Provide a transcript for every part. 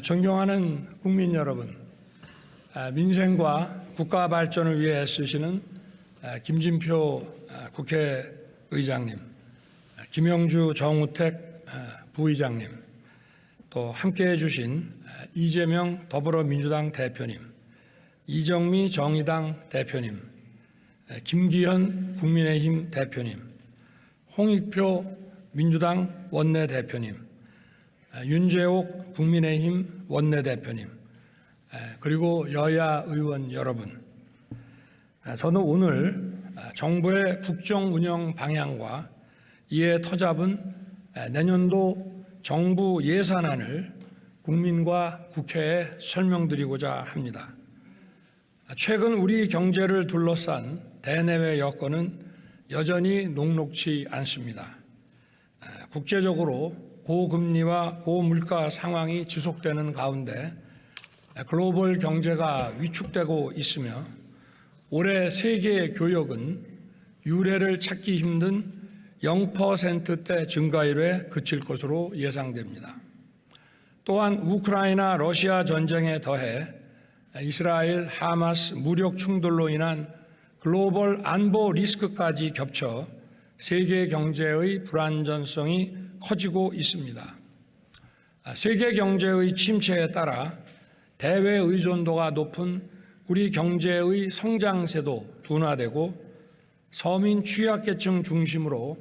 존경하는 국민 여러분, 민생과 국가 발전을 위해 애쓰시는 김진표 국회의장님, 김영주 정우택 부의장님, 또 함께해 주신 이재명 더불어민주당 대표님, 이정미 정의당 대표님, 김기현 국민의힘 대표님, 홍익표 민주당 원내대표님, 윤재옥 국민의힘 원내대표님, 그리고 여야 의원 여러분, 저는 오늘 정부의 국정 운영 방향과 이에 터잡은 내년도 정부 예산안을 국민과 국회에 설명드리고자 합니다. 최근 우리 경제를 둘러싼 대내외 여건은 여전히 녹록지 않습니다. 국제적으로 고금리와 고물가 상황이 지속되는 가운데 글로벌 경제가 위축되고 있으며 올해 세계 교역은 유례를 찾기 힘든 0%대 증가율에 그칠 것으로 예상됩니다. 또한 우크라이나 러시아 전쟁에 더해 이스라엘 하마스 무력 충돌로 인한 글로벌 안보 리스크까지 겹쳐 세계 경제의 불안전성이 커지고 있습니다. 세계 경제의 침체에 따라 대외 의존도가 높은 우리 경제의 성장세도 둔화되고 서민 취약계층 중심으로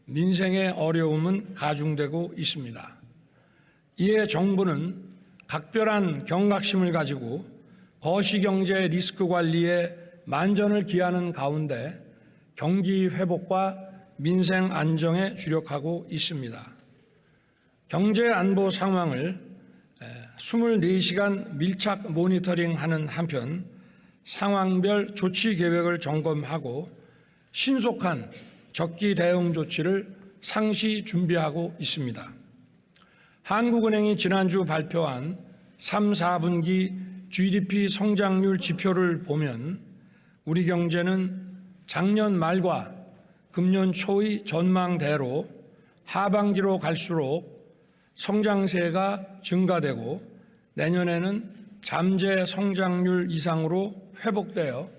민생의 어려움은 가중되고 있습니다. 이에 정부는 각별한 경각심을 가지고 거시경제 리스크 관리에 만전을 기하는 가운데 경기 회복과 민생 안정에 주력하고 있습니다. 경제 안보 상황을 24시간 밀착 모니터링하는 한편 상황별 조치 계획을 점검하고 신속한 적기 대응 조치를 상시 준비하고 있습니다. 한국은행이 지난주 발표한 3, 4분기 GDP 성장률 지표를 보면 우리 경제는 작년 말과 금년 초의 전망대로 하반기로 갈수록 성장세가 증가되고 내년에는 잠재 성장률 이상으로 회복되어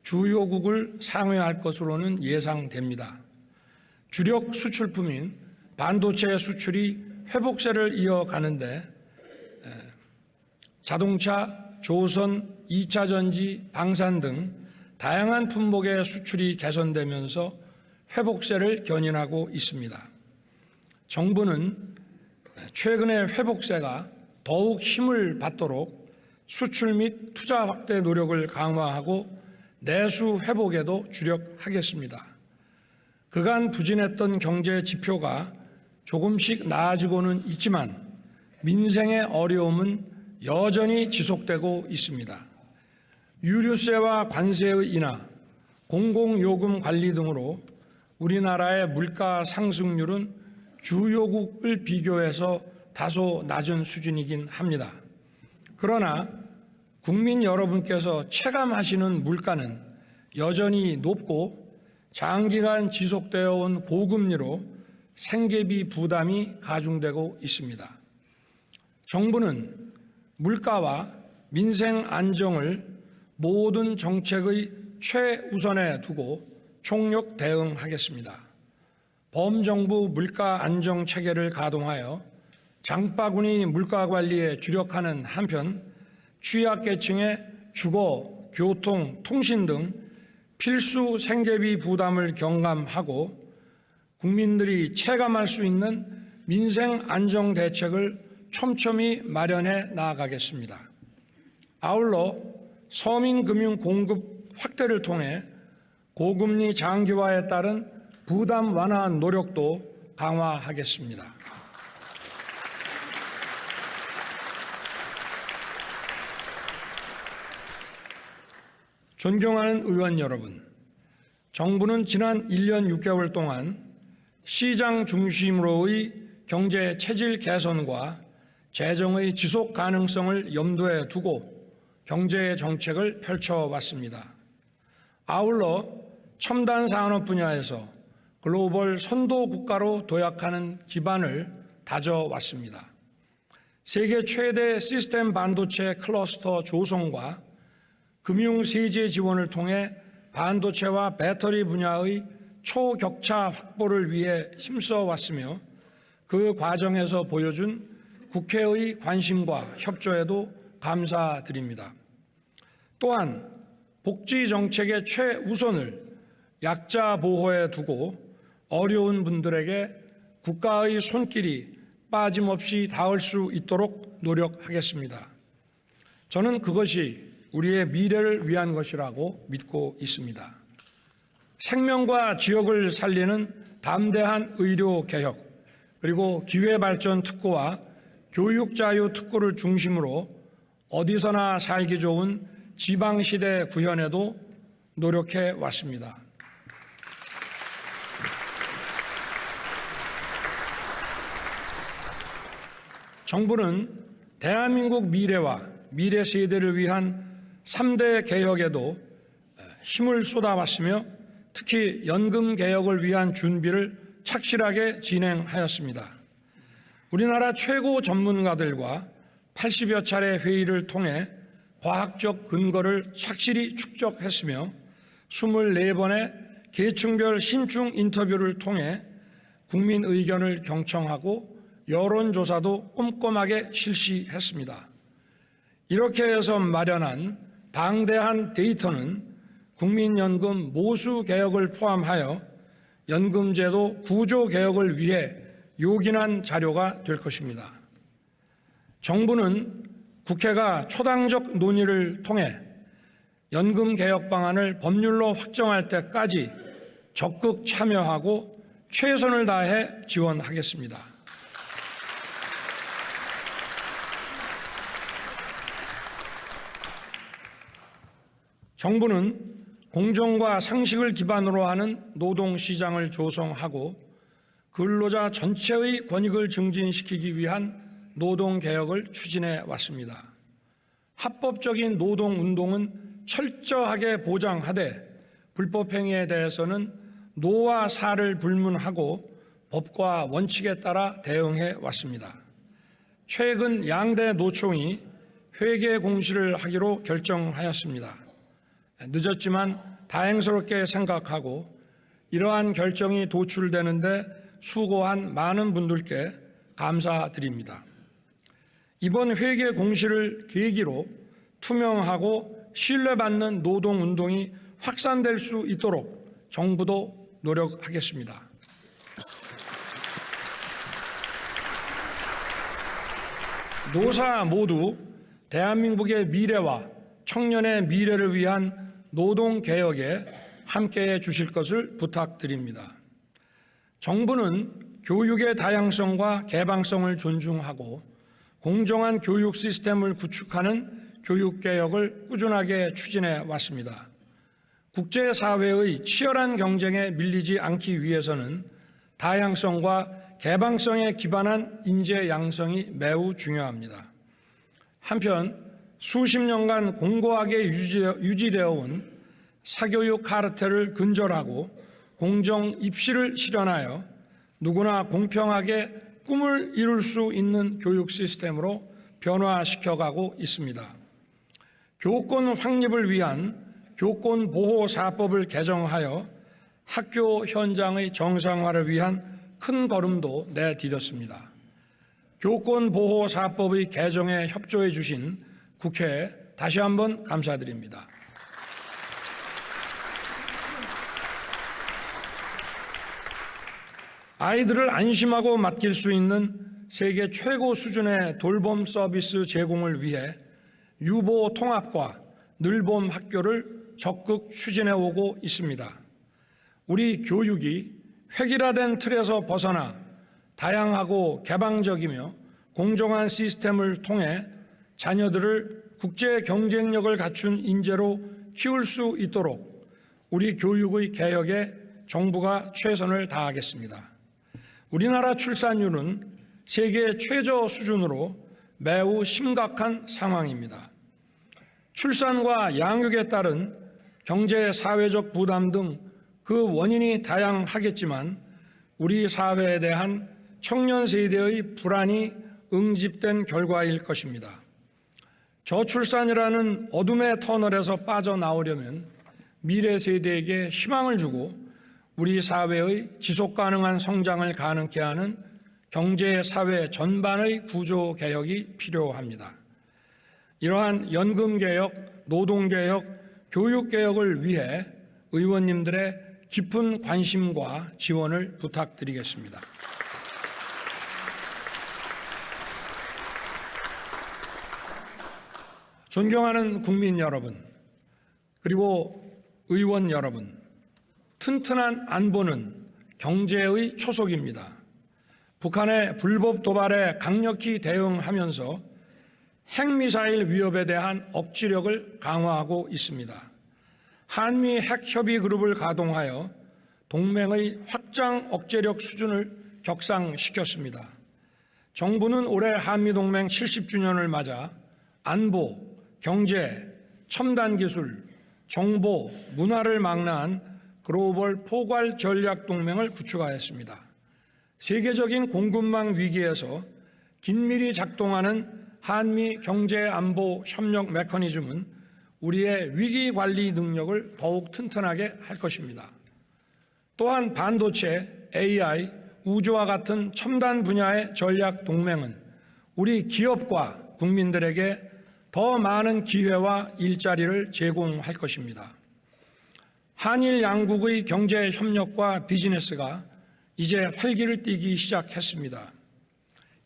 주요국을 상회할 것으로는 예상됩니다. 주력 수출품인 반도체 수출이 회복세를 이어가는데 자동차, 조선, 2차 전지, 방산 등 다양한 품목의 수출이 개선되면서 회복세를 견인하고 있습니다. 정부는 최근의 회복세가 더욱 힘을 받도록 수출 및 투자 확대 노력을 강화하고 내수 회복에도 주력하겠습니다. 그간 부진했던 경제 지표가 조금씩 나아지고는 있지만 민생의 어려움은 여전히 지속되고 있습니다. 유류세와 관세의 인하, 공공요금 관리 등으로 우리나라의 물가 상승률은 주요국을 비교해서 다소 낮은 수준이긴 합니다. 그러나 국민 여러분께서 체감하시는 물가는 여전히 높고 장기간 지속되어 온 고금리로 생계비 부담이 가중되고 있습니다. 정부는 물가와 민생 안정을 모든 정책의 최우선에 두고 총력 대응하겠습니다. 범정부 물가 안정 체계를 가동하여 장바구니 물가 관리에 주력하는 한편 취약계층의 주거, 교통, 통신 등 필수 생계비 부담을 경감하고 국민들이 체감할 수 있는 민생 안정 대책을 촘촘히 마련해 나아가겠습니다. 아울러 서민 금융 공급 확대를 통해 고금리 장기화에 따른 부담 완화 노력도 강화하겠습니다. 존경하는 의원 여러분, 정부는 지난 1년 6개월 동안 시장 중심으로의 경제 체질 개선과 재정의 지속 가능성을 염두에 두고 경제 정책을 펼쳐왔습니다. 아울러 첨단 산업 분야에서 글로벌 선도 국가로 도약하는 기반을 다져왔습니다. 세계 최대 시스템 반도체 클러스터 조성과 금융 세제 지원을 통해 반도체와 배터리 분야의 초격차 확보를 위해 힘써 왔으며 그 과정에서 보여준 국회의 관심과 협조에도 감사드립니다. 또한 복지 정책의 최우선을 약자 보호에 두고 어려운 분들에게 국가의 손길이 빠짐없이 닿을 수 있도록 노력하겠습니다. 저는 그것이 우리의 미래를 위한 것이라고 믿고 있습니다. 생명과 지역을 살리는 담대한 의료 개혁, 그리고 기회발전 특구와 교육자유 특구를 중심으로 어디서나 살기 좋은 지방시대 구현에도 노력해 왔습니다. 정부는 대한민국 미래와 미래 세대를 위한 3대 개혁에도 힘을 쏟아왔으며 특히 연금 개혁을 위한 준비를 착실하게 진행하였습니다. 우리나라 최고 전문가들과 80여 차례 회의를 통해 과학적 근거를 착실히 축적했으며 24번의 계층별 심층 인터뷰를 통해 국민 의견을 경청하고 여론조사도 꼼꼼하게 실시했습니다. 이렇게 해서 마련한 방대한 데이터는 국민연금 모수 개혁을 포함하여 연금제도 구조 개혁을 위해 요긴한 자료가 될 것입니다. 정부는 국회가 초당적 논의를 통해 연금 개혁 방안을 법률로 확정할 때까지 적극 참여하고 최선을 다해 지원하겠습니다. 정부는 공정과 상식을 기반으로 하는 노동시장을 조성하고 근로자 전체의 권익을 증진시키기 위한 노동개혁을 추진해 왔습니다. 합법적인 노동운동은 철저하게 보장하되 불법행위에 대해서는 노와 사를 불문하고 법과 원칙에 따라 대응해 왔습니다. 최근 양대 노총이 회계 공시를 하기로 결정하였습니다. 늦었지만 다행스럽게 생각하고 이러한 결정이 도출되는데 수고한 많은 분들께 감사드립니다. 이번 회계 공시를 계기로 투명하고 신뢰받는 노동운동이 확산될 수 있도록 정부도 노력하겠습니다. 노사 모두 대한민국의 미래와 청년의 미래를 위한 노동개혁에 함께해 주실 것을 부탁드립니다. 정부는 교육의 다양성과 개방성을 존중하고 공정한 교육 시스템을 구축하는 교육개혁을 꾸준하게 추진해 왔습니다. 국제사회의 치열한 경쟁에 밀리지 않기 위해서는 다양성과 개방성에 기반한 인재 양성이 매우 중요합니다. 한편 수십 년간 공고하게 유지되어 온 사교육 카르텔을 근절하고 공정 입시를 실현하여 누구나 공평하게 꿈을 이룰 수 있는 교육 시스템으로 변화시켜가고 있습니다. 교권 확립을 위한 교권보호사법을 개정하여 학교 현장의 정상화를 위한 큰 걸음도 내디뎠습니다. 교권보호사법의 개정에 협조해 주신 국회에 다시 한번 감사드립니다. 아이들을 안심하고 맡길 수 있는 세계 최고 수준의 돌봄 서비스 제공을 위해 유보 통합과 늘봄 학교를 적극 추진해 오고 있습니다. 우리 교육이 획일화된 틀에서 벗어나 다양하고 개방적이며 공정한 시스템을 통해 자녀들을 국제 경쟁력을 갖춘 인재로 키울 수 있도록 우리 교육의 개혁에 정부가 최선을 다하겠습니다. 우리나라 출산율은 세계 최저 수준으로 매우 심각한 상황입니다. 출산과 양육에 따른 경제, 사회적 부담 등 그 원인이 다양하겠지만 우리 사회에 대한 청년 세대의 불안이 응집된 결과일 것입니다. 저출산이라는 어둠의 터널에서 빠져나오려면 미래 세대에게 희망을 주고 우리 사회의 지속가능한 성장을 가능케 하는 경제, 사회 전반의 구조 개혁이 필요합니다. 이러한 연금개혁, 노동개혁, 교육개혁을 위해 의원님들의 깊은 관심과 지원을 부탁드리겠습니다. 존경하는 국민 여러분, 그리고 의원 여러분, 튼튼한 안보는 경제의 초석입니다. 북한의 불법 도발에 강력히 대응하면서 핵미사일 위협에 대한 억지력을 강화하고 있습니다. 한미 핵협의 그룹을 가동하여 동맹의 확장 억제력 수준을 격상시켰습니다. 정부는 올해 한미동맹 70주년을 맞아 안보, 경제, 첨단 기술, 정보, 문화를 망라한 글로벌 포괄 전략 동맹을 구축하였습니다. 세계적인 공급망 위기에서 긴밀히 작동하는 한미 경제 안보 협력 메커니즘은 우리의 위기 관리 능력을 더욱 튼튼하게 할 것입니다. 또한 반도체, AI, 우주와 같은 첨단 분야의 전략 동맹은 우리 기업과 국민들에게 더 많은 기회와 일자리를 제공할 것입니다. 한일 양국의 경제 협력과 비즈니스가 이제 활기를 띠기 시작했습니다.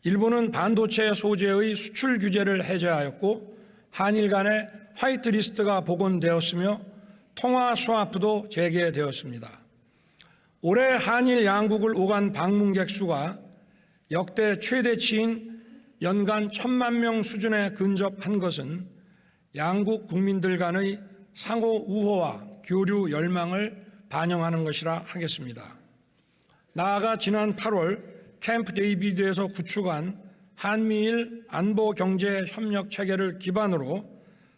일본은 반도체 소재의 수출 규제를 해제하였고 한일 간의 화이트리스트가 복원되었으며 통화 스와프도 재개되었습니다. 올해 한일 양국을 오간 방문객 수가 역대 최대치인 연간 1,000만 명 수준에 근접한 것은 양국 국민들 간의 상호 우호와 교류 열망을 반영하는 것이라 하겠습니다. 나아가 지난 8월 캠프 데이비드에서 구축한 한미일 안보 경제 협력 체계를 기반으로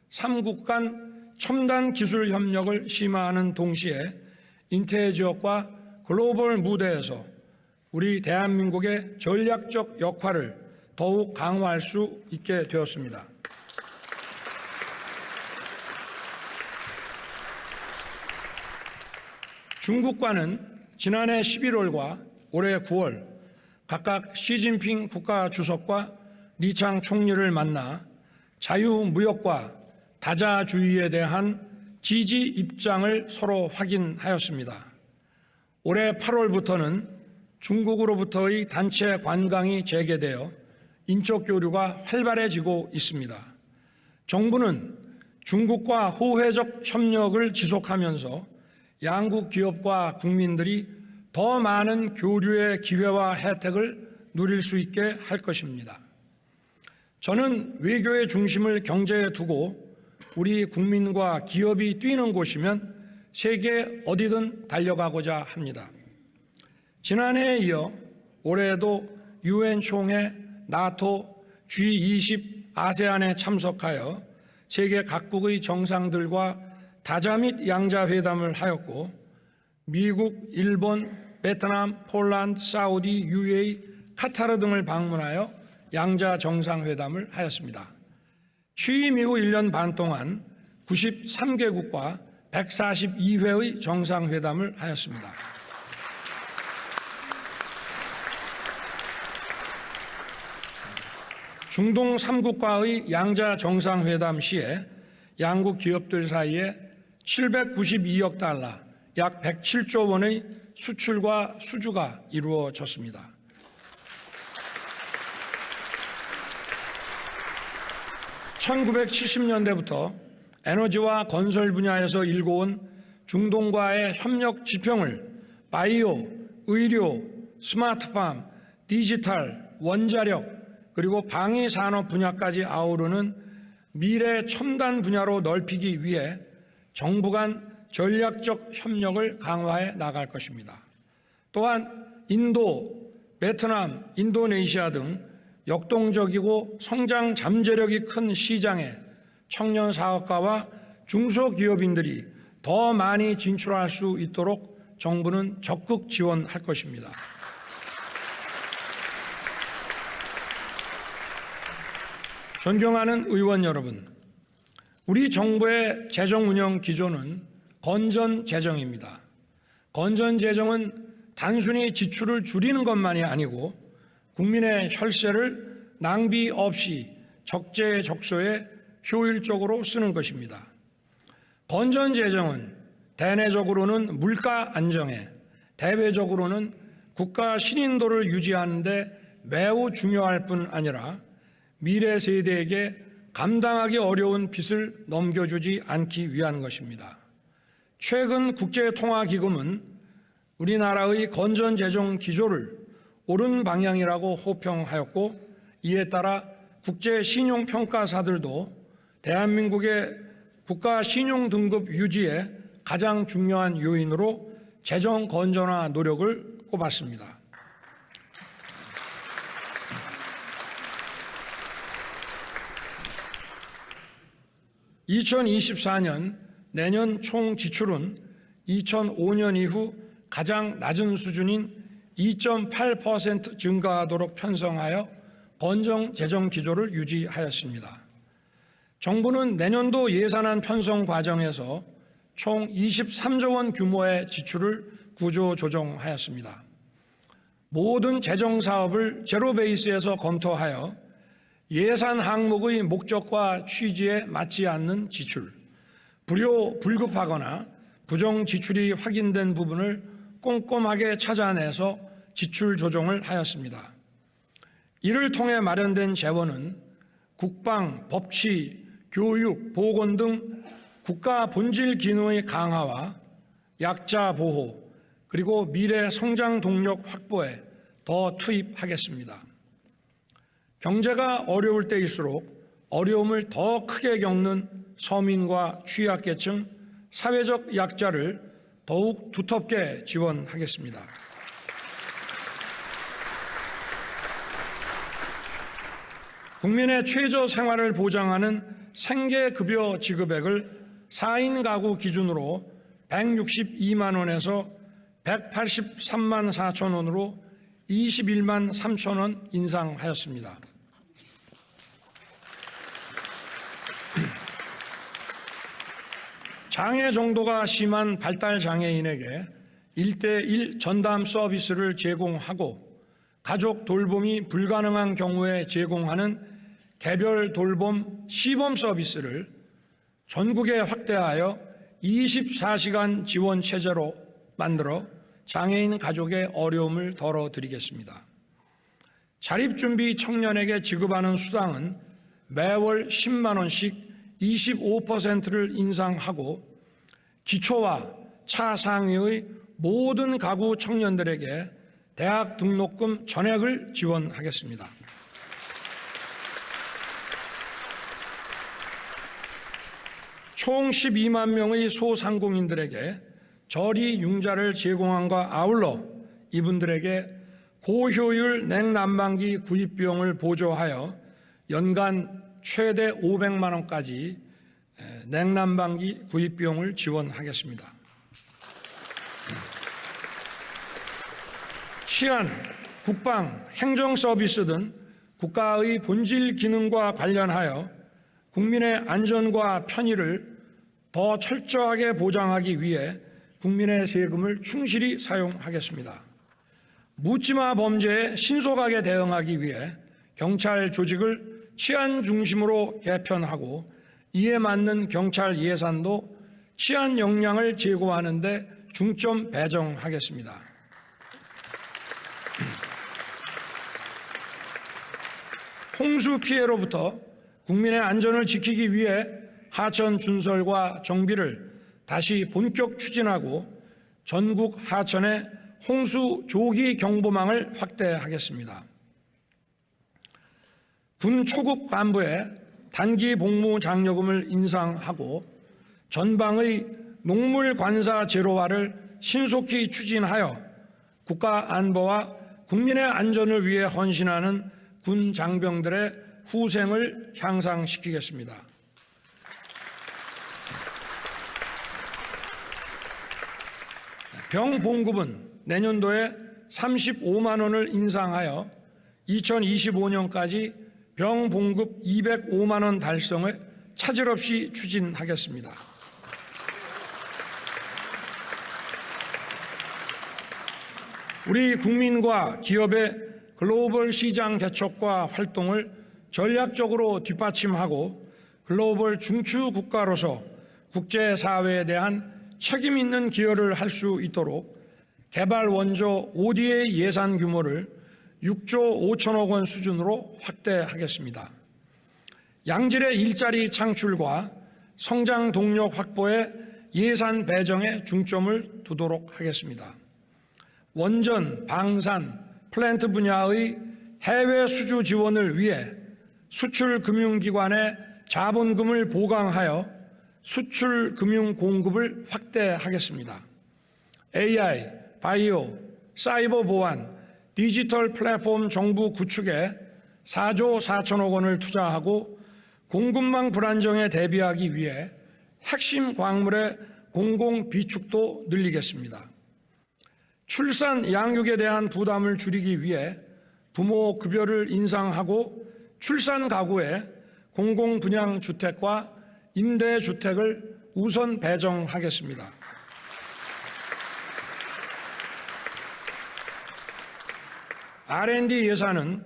3국 간 첨단 기술 협력을 심화하는 동시에 인태 지역과 글로벌 무대에서 우리 대한민국의 전략적 역할을 더욱 강화할 수 있게 되었습니다. 중국과는 지난해 11월과 올해 9월 각각 시진핑 국가주석과 리창 총리를 만나 자유무역과 다자주의에 대한 지지 입장을 서로 확인하였습니다. 올해 8월부터는 중국으로부터의 단체 관광이 재개되어 인적 교류가 활발해지고 있습니다. 정부는 중국과 호혜적 협력을 지속하면서 양국 기업과 국민들이 더 많은 교류의 기회와 혜택을 누릴 수 있게 할 것입니다. 저는 외교의 중심을 경제에 두고 우리 국민과 기업이 뛰는 곳이면 세계 어디든 달려가고자 합니다. 지난해에 이어 올해에도 UN 총회, 나토, G20, 아세안에 참석하여 세계 각국의 정상들과 다자 및 양자 회담을 하였고 미국, 일본, 베트남, 폴란드, 사우디, UAE, 카타르 등을 방문하여 양자 정상회담을 하였습니다. 취임 이후 1년 반 동안 93개국과 142회의 정상회담을 하였습니다. 중동 3국과의 양자 정상회담 시에 양국 기업들 사이에 792억 달러, 약 107조 원의 수출과 수주가 이루어졌습니다. (1970년대부터) 에너지와 건설 분야에서 일궈온 중동과의 협력 지평을 바이오, 의료, 스마트팜, 디지털, 원자력 그리고 방위 산업 분야까지 아우르는 미래 첨단 분야로 넓히기 위해 정부 간 전략적 협력을 강화해 나갈 것입니다. 또한 인도, 베트남, 인도네시아 등 역동적이고 성장 잠재력이 큰 시장에 청년 사업가와 중소기업인들이 더 많이 진출할 수 있도록 정부는 적극 지원할 것입니다. 존경하는 의원 여러분, 우리 정부의 재정 운영 기조는 건전 재정입니다. 건전 재정은 단순히 지출을 줄이는 것만이 아니고 국민의 혈세를 낭비 없이 적재적소에 효율적으로 쓰는 것입니다. 건전 재정은 대내적으로는 물가 안정에, 대외적으로는 국가 신인도를 유지하는 데 매우 중요할 뿐 아니라 미래 세대에게 감당하기 어려운 빚을 넘겨주지 않기 위한 것입니다. 최근 국제통화기금은 우리나라의 건전재정 기조를 옳은 방향이라고 호평하였고, 이에 따라 국제신용평가사들도 대한민국의 국가 신용등급 유지에 가장 중요한 요인으로 재정 건전화 노력을 꼽았습니다. (2024년) 내년 총 지출은 2005년 이후 가장 낮은 수준인 2.8% 증가하도록 편성하여 건전 재정 기조를 유지하였습니다. 정부는 내년도 예산안 편성 과정에서 총 23조 원 규모의 지출을 구조 조정하였습니다. 모든 재정 사업을 제로 베이스에서 검토하여 예산 항목의 목적과 취지에 맞지 않는 지출, 불급하거나 부정 지출이 확인된 부분을 꼼꼼하게 찾아내서 지출 조정을 하였습니다. 이를 통해 마련된 재원은 국방, 법치, 교육, 보건 등 국가 본질 기능의 강화와 약자 보호, 그리고 미래 성장 동력 확보에 더 투입하겠습니다. 경제가 어려울 때일수록 어려움을 더 크게 겪는 서민과 취약계층, 사회적 약자를 더욱 두텁게 지원하겠습니다. 국민의 최저 생활을 보장하는 생계급여 지급액을 4인 가구 기준으로 162만 원에서 183만 4천 원으로 21만 3천 원 인상하였습니다. 장애 정도가 심한 발달 장애인에게 1:1 전담 서비스를 제공하고 가족 돌봄이 불가능한 경우에 제공하는 개별 돌봄 시범 서비스를 전국에 확대하여 24시간 지원 체제로 만들어 장애인 가족의 어려움을 덜어드리겠습니다. 자립준비 청년에게 지급하는 수당은 매월 10만 원씩 25%를 인상하고 기초와 차상위의 모든 가구 청년들에게 대학 등록금 전액을 지원하겠습니다. 총 12만 명의 소상공인들에게 저리 융자를 제공함과 아울러 이분들에게 고효율 냉난방기 구입 비용을 보조하여 연간 최대 500만 원까지 냉난방기 구입 비용을 지원하겠습니다. 치안, 국방, 행정 서비스 등 국가의 본질 기능과 관련하여 국민의 안전과 편의를 더 철저하게 보장하기 위해 국민의 세금을 충실히 사용하겠습니다. 묻지마 범죄에 신속하게 대응하기 위해 경찰 조직을 치안 중심으로 개편하고 이에 맞는 경찰 예산도 치안 역량을 제고하는 데 중점 배정하겠습니다. 홍수 피해로부터 국민의 안전을 지키기 위해 하천 준설과 정비를 다시 본격 추진하고 전국 하천의 홍수 조기 경보망을 확대하겠습니다. 군 초급 간부의 단기 복무 장려금을 인상하고 전방의 농물 관사 제로화를 신속히 추진하여 국가 안보와 국민의 안전을 위해 헌신하는 군 장병들의 후생을 향상시키겠습니다. 병 봉급은 내년도에 35만 원을 인상하여 2025년까지 병 봉급 205만 원 달성을 차질 없이 추진하겠습니다. 우리 국민과 기업의 글로벌 시장 개척과 활동을 전략적으로 뒷받침하고 글로벌 중추 국가로서 국제사회에 대한 책임 있는 기여를 할 수 있도록 개발 원조 ODA 예산 규모를 6조 5천억 원 수준으로 확대하겠습니다. 양질의 일자리 창출과 성장 동력 확보에 예산 배정에 중점을 두도록 하겠습니다. 원전, 방산, 플랜트 분야의 해외 수주 지원을 위해 수출금융기관의 자본금을 보강하여 수출금융 공급을 확대하겠습니다. AI, 바이오, 사이버 보안, 디지털 플랫폼 정부 구축에 4조 4천억 원을 투자하고 공급망 불안정에 대비하기 위해 핵심 광물의 공공 비축도 늘리겠습니다. 출산 양육에 대한 부담을 줄이기 위해 부모 급여를 인상하고 출산 가구에 공공 분양 주택과 임대 주택을 우선 배정하겠습니다. R&D 예산은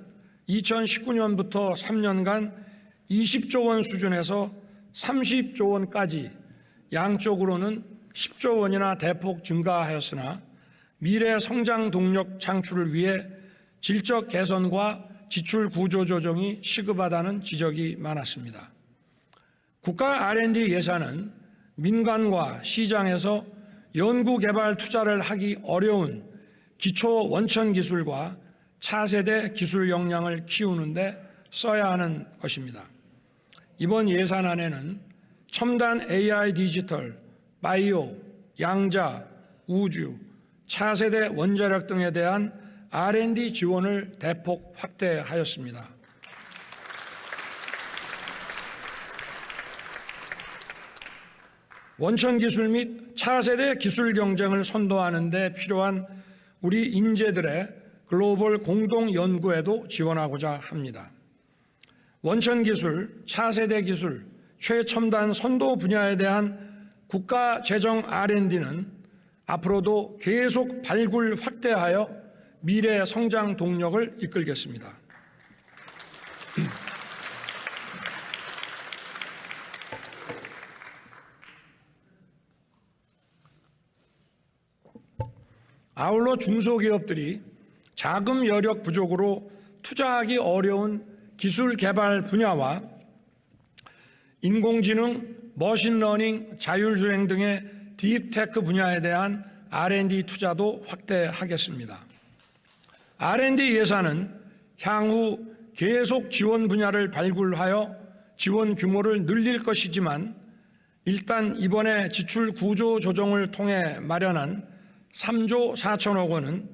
2019년부터 3년간 20조 원 수준에서 30조 원까지 양쪽으로는 10조 원이나 대폭 증가하였으나 미래 성장 동력 창출을 위해 질적 개선과 지출 구조 조정이 시급하다는 지적이 많았습니다. 국가 R&D 예산은 민간과 시장에서 연구개발 투자를 하기 어려운 기초 원천 기술과 차세대 기술 역량을 키우는 데 써야 하는 것입니다. 이번 예산안에는 첨단 AI 디지털, 바이오, 양자, 우주, 차세대 원자력 등에 대한 R&D 지원을 대폭 확대하였습니다. 원천 기술 및 차세대 기술 경쟁을 선도하는 데 필요한 우리 인재들의 글로벌 공동 연구에도 지원하고자 합니다. 원천 기술, 차세대 기술, 최첨단 선도 분야에 대한 국가 재정 R&D는 앞으로도 계속 발굴 확대하여 미래 성장 동력을 이끌겠습니다. 아울러 중소기업들이 자금 여력 부족으로 투자하기 어려운 기술 개발 분야와 인공지능, 머신러닝, 자율주행 등의 딥테크 분야에 대한 R&D 투자도 확대하겠습니다. R&D 예산은 향후 계속 지원 분야를 발굴하여 지원 규모를 늘릴 것이지만 일단 이번에 지출 구조 조정을 통해 마련한 3조 4천억 원은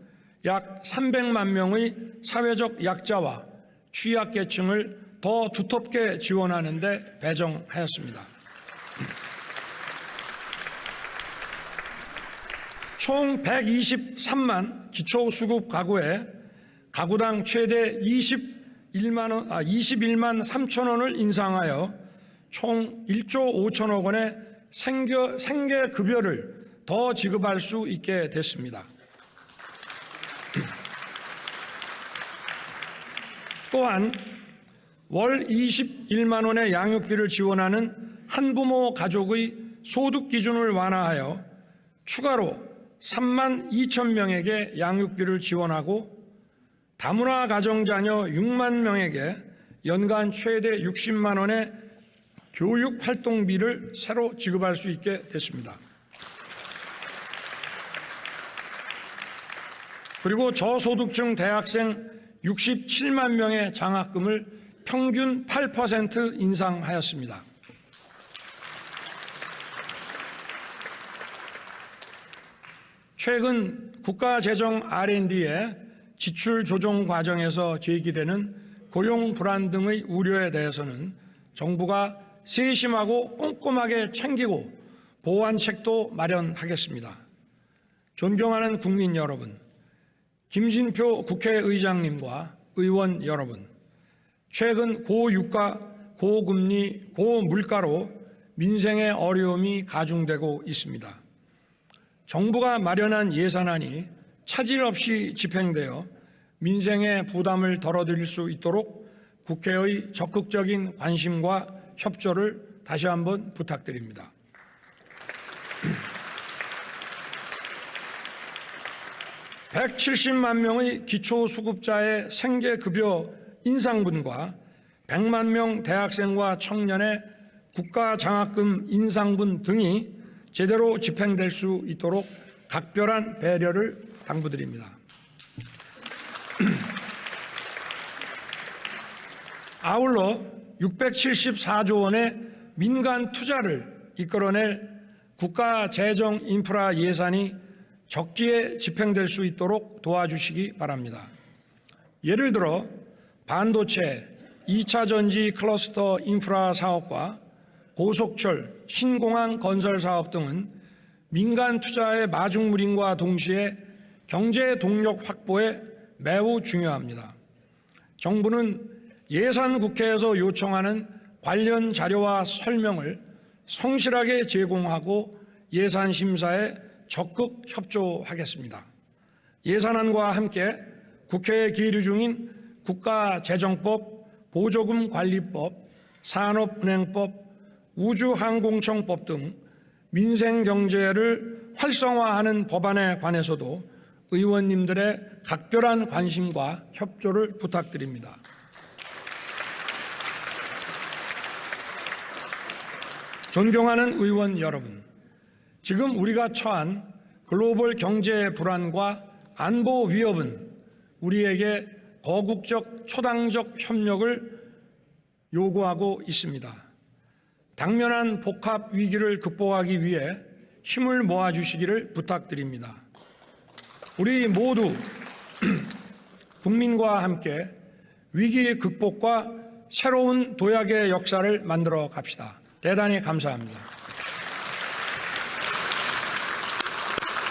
약 300만 명의 사회적 약자와 취약계층을 더 두텁게 지원하는 데 배정하였습니다. 총 123만 기초수급 가구에 가구당 최대 21만 3천 원을 인상하여 총 1조 5천억 원의 생계급여를 더 지급할 수 있게 됐습니다. 또한 월 21만 원의 양육비를 지원하는 한부모 가족의 소득 기준을 완화하여 추가로 3만 2천 명에게 양육비를 지원하고 다문화 가정자녀 6만 명에게 연간 최대 60만 원의 교육활동비를 새로 지급할 수 있게 됐습니다. 그리고 저소득층 대학생 67만 명의 장학금을 평균 8% 인상하였습니다. 최근 국가재정 R&D의 지출 조정 과정에서 제기되는 고용 불안 등의 우려에 대해서는 정부가 세심하고 꼼꼼하게 챙기고 보완책도 마련하겠습니다. 존경하는 국민 여러분, 김진표 국회의장님과 의원 여러분, 최근 고유가, 고금리, 고물가로 민생의 어려움이 가중되고 있습니다. 정부가 마련한 예산안이 차질 없이 집행되어 민생의 부담을 덜어드릴 수 있도록 국회의 적극적인 관심과 협조를 다시 한번 부탁드립니다. (170만) 명의 기초수급자의 생계급여 인상분과 (100만) 명 대학생과 청년의 국가장학금 인상분 등이 제대로 집행될 수 있도록 각별한 배려를 당부드립니다. 아울러 674조 원의 민간 투자를 이끌어낼 국가 재정 인프라 예산이 적기에 집행될 수 있도록 도와주시기 바랍니다. 예를 들어 반도체, 2차 전지 클러스터 인프라 사업과 고속철, 신공항 건설 사업 등은 민간 투자의 마중물인과 동시에 경제 동력 확보에 매우 중요합니다. 정부는 예산국회에서 요청하는 관련 자료와 설명을 성실하게 제공하고 예산 심사에 적극 협조하겠습니다. 예산안과 함께 국회에 계류 중인 국가재정법, 보조금관리법, 산업은행법, 우주항공청법 등 민생경제를 활성화하는 법안에 관해서도 의원님들의 각별한 관심과 협조를 부탁드립니다. 존경하는 의원 여러분, 지금 우리가 처한 글로벌 경제 불안과 안보 위협은 우리에게 거국적, 초당적 협력을 요구하고 있습니다. 당면한 복합 위기를 극복하기 위해 힘을 모아주시기를 부탁드립니다. 우리 모두 국민과 함께 위기 극복과 새로운 도약의 역사를 만들어 갑시다. 대단히 감사합니다.